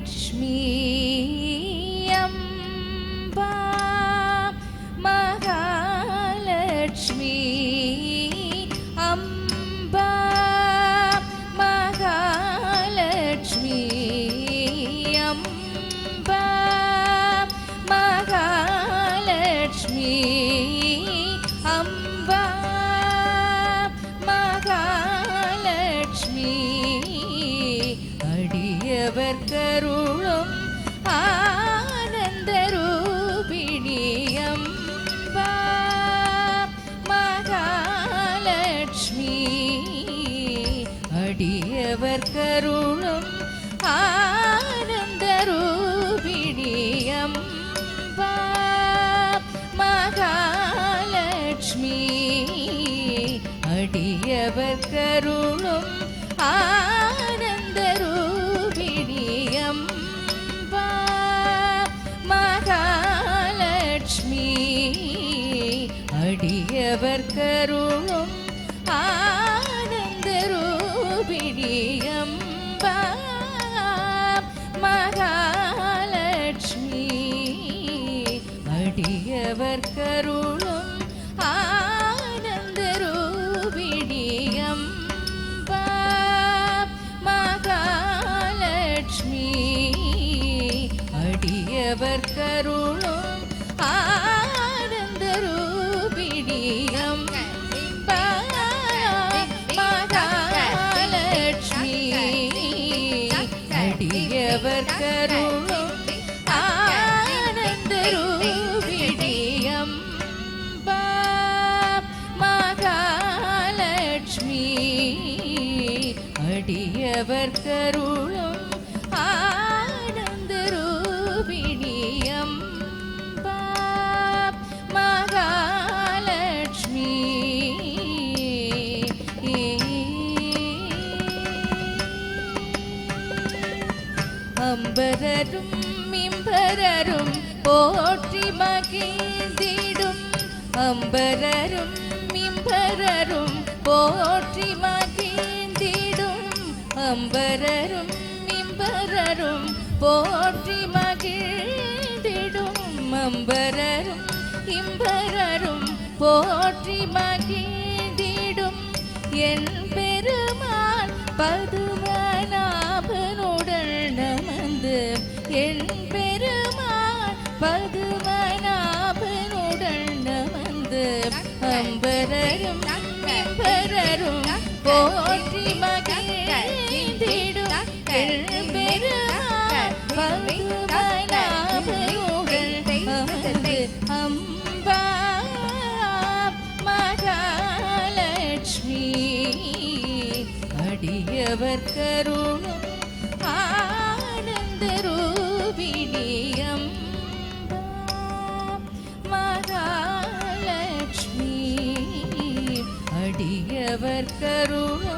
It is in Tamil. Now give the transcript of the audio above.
மகாலட்சுமி அம்பா மகாலட்சுமி அம்பா மகாலட்சுமி அம்பா மகாலட்சுமி அம்பா மகாலட்சுமி அடியவர் கருளும் ஆனந்த ரூபிணி அம்பா மகாலட்சுமி அடியவர் கருளும் ஆனந்த ரூபிணி அம்பா மகாலட்சுமி அடியவர் கருளும் ஆனந்த ரூபிணி அம்பா மகாலட்சுமி அடியவர் கருளும் ஆனந்த ரூபிணி அம்பா மகாலட்சுமி அடியவர் கருளும் ஆனந்த ரூபிணி அம்பா மகாலட்சுமி அடியவர் கருளும் ஆனந்த ரூபிணி அம்பா மகாலட்சுமி அடியவர் கருளும் ஆனந்த ரூபிணி அம்பா மகாலட்சுமி அடியவர் கருளும் ஆனந்த ரூபிணி அம்பா மகாலட்சுமி அம்பரரும் இம்பரரும் போற்றி மகிழ்ந்திடும் அம்பரரும் இம்பரரும் போற்றி மகிழ்ந்திடும் அம்பரரும் இம்பரரும் போற்றி மகிழ்ந்திடும் அம்பரரும் இம்பரரும் போற்றி மகிழ்ந்திடும் என் பெருமான் பதுமநாபனுடன் நமந்து என் பெருமான் பதுமநாபனுடன் நமந்து அம்பரரும் இம்பரரும் போற்றி மகிழ்ந்திடும் என் பெருமான் பதுமநாபனுடன் நமந்து அம்பா மகாலட்சுமி அடியவர் கருளும் ஆனந்த ரூபிணி அம்பா மகாலட்சுமி அடியவர் கருளும்